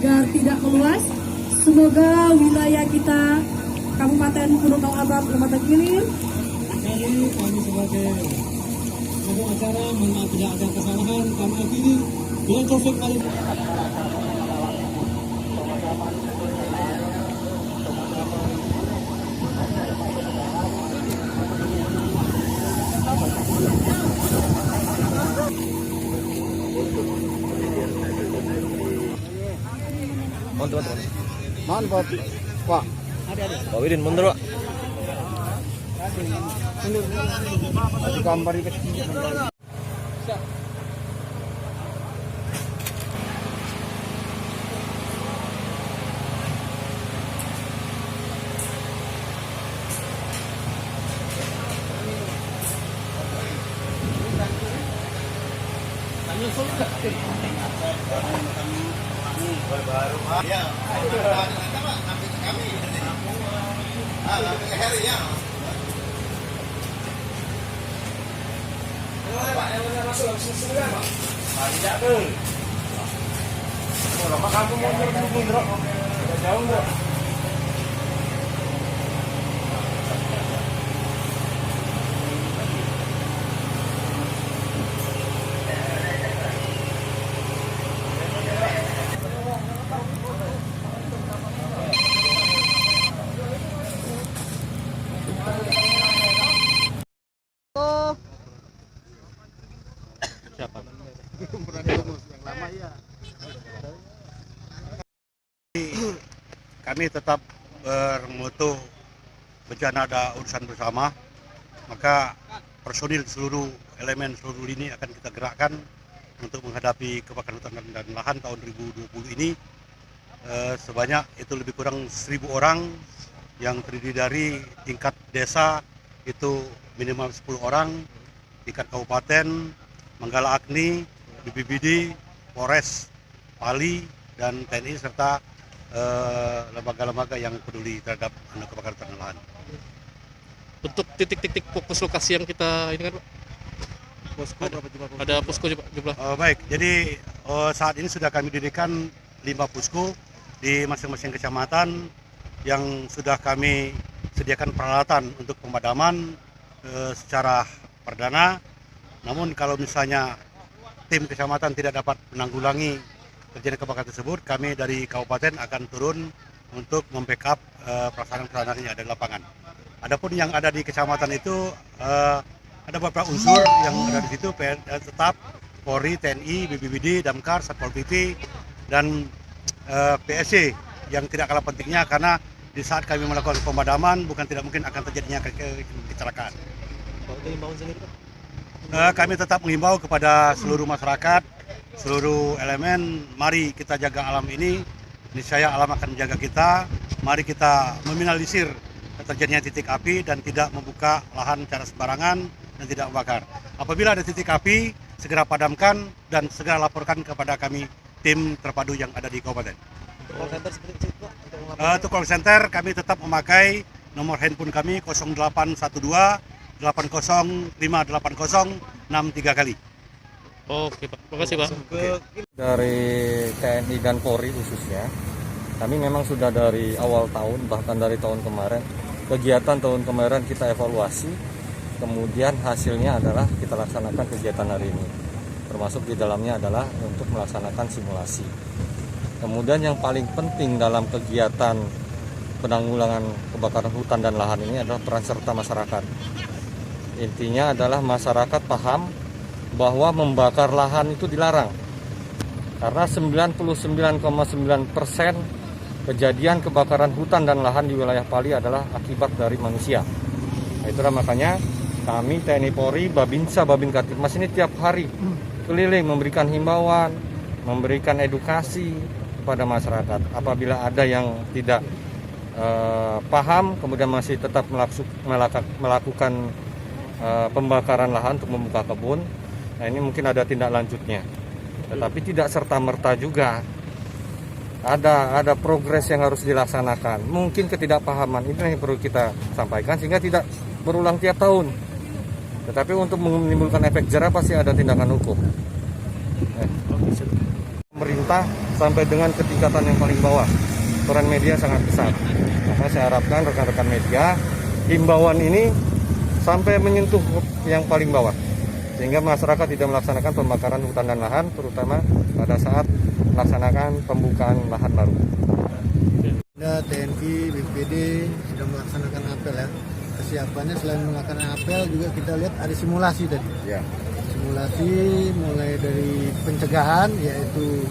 agar tidak meluas. Semoga wilayah kita Kabupaten Gunung Abang, Kecamatan Gilir. Kami sebagai penyelenggara acara mohon maaf tidak ada kesalahan. Kami akhiri dengan taufik kali. Mohon Pak. Pak Widin mundur, Pak. Gambar kecil. Kami tetap bermoto bencana ada urusan bersama, maka personil seluruh elemen seluruh lini akan kita gerakkan untuk menghadapi kebakaran hutan dan lahan tahun 2020 ini. Sebanyak itu lebih kurang 1.000 orang yang terdiri dari tingkat desa itu minimal 10 orang, tingkat kabupaten, Manggala Agni, BPBD, Polres, Pali, dan TNI serta lembaga-lembaga yang peduli terhadap kebakaran hutan dan lahan. Untuk titik-titik fokus lokasi yang kita ini kan, Pak? Posko berapa jumlah? Ada posko jumlah. Baik, jadi saat ini sudah kami dirikan 5 posko di masing-masing kecamatan yang sudah kami sediakan peralatan untuk pemadaman secara perdana. Namun kalau misalnya tim kecamatan tidak dapat menanggulangi kejadian kebakaran tersebut, kami dari kabupaten akan turun untuk membackup pelaksanaan yang ada di lapangan. Adapun yang ada di kecamatan itu ada beberapa unsur yang ada di situ, tetap Polri, TNI, BPBD, Damkar, Satpol PP, dan PSC yang tidak kalah pentingnya karena di saat kami melakukan pemadaman bukan tidak mungkin akan terjadinya kecelakaan. Kami tetap mengimbau kepada seluruh masyarakat, seluruh elemen, mari kita jaga alam ini, niscaya alam akan menjaga kita. Mari kita meminimalisir terjadinya titik api dan tidak membuka lahan secara sembarangan dan tidak membakar. Apabila ada titik api, segera padamkan dan segera laporkan kepada kami tim terpadu yang ada di kabupaten. Untuk call center kami tetap memakai nomor handphone kami 0812 80 580 63 kali. Oke, Pak. Terima kasih, Pak. Dari TNI dan Polri khususnya, kami memang sudah dari awal tahun, bahkan dari tahun kemarin, kegiatan tahun kemarin kita evaluasi, kemudian hasilnya adalah kita laksanakan kegiatan hari ini. Termasuk di dalamnya adalah untuk melaksanakan simulasi. Kemudian yang paling penting dalam kegiatan penanggulangan kebakaran hutan dan lahan ini adalah peran serta masyarakat. Intinya adalah masyarakat paham bahwa membakar lahan itu dilarang. Karena 99,9% kejadian kebakaran hutan dan lahan di wilayah Pali adalah akibat dari manusia. Nah, itulah makanya kami TNI Polri, Babinsa, Babin Kartipmas ini tiap hari keliling memberikan himbauan, memberikan edukasi kepada masyarakat. Apabila ada yang tidak paham, kemudian masih tetap melakukan pembakaran lahan untuk membuka kebun, nah ini mungkin ada tindak lanjutnya. Tetapi tidak serta-merta juga. Ada progres yang harus dilaksanakan. Mungkin ketidakpahaman ini yang perlu kita sampaikan sehingga tidak berulang tiap tahun. Tetapi untuk menimbulkan efek jerah pasti ada tindakan hukum. Pemerintah sampai dengan tingkatan yang paling bawah. Peran media sangat besar. Maka saya harapkan rekan-rekan media, himbauan ini sampai menyentuh yang paling bawah, sehingga masyarakat tidak melaksanakan pembakaran hutan dan lahan, terutama pada saat melaksanakan pembukaan lahan baru. TNI, BPD sudah melaksanakan apel ya. Kesiapannya selain melaksanakan apel juga kita lihat ada simulasi tadi. Ya. Simulasi mulai dari pencegahan yaitu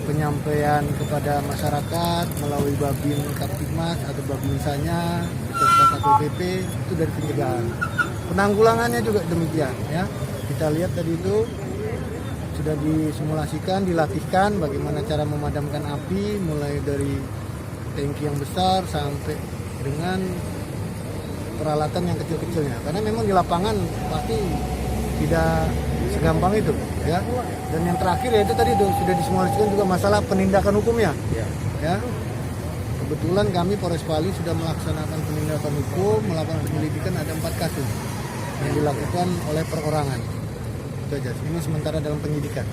penyampaian kepada masyarakat melalui Babin Kaptipmas atau Babinsanya beserta Satpol PP itu dari pencegahan. Penanggulangannya juga demikian ya. Kita lihat tadi itu sudah disimulasikan, dilatihkan bagaimana cara memadamkan api mulai dari tangki yang besar sampai dengan peralatan yang kecil-kecilnya. Karena memang di lapangan pasti tidak segampang itu ya. Dan yang terakhir yaitu tadi sudah disimulasikan juga masalah penindakan hukumnya ya. Kebetulan kami Polres Pali sudah melaksanakan penindakan hukum, melakukan penyelidikan ada 4 kasus yang dilakukan oleh perorangan. Itu aja. Ini sementara dalam penyidikan.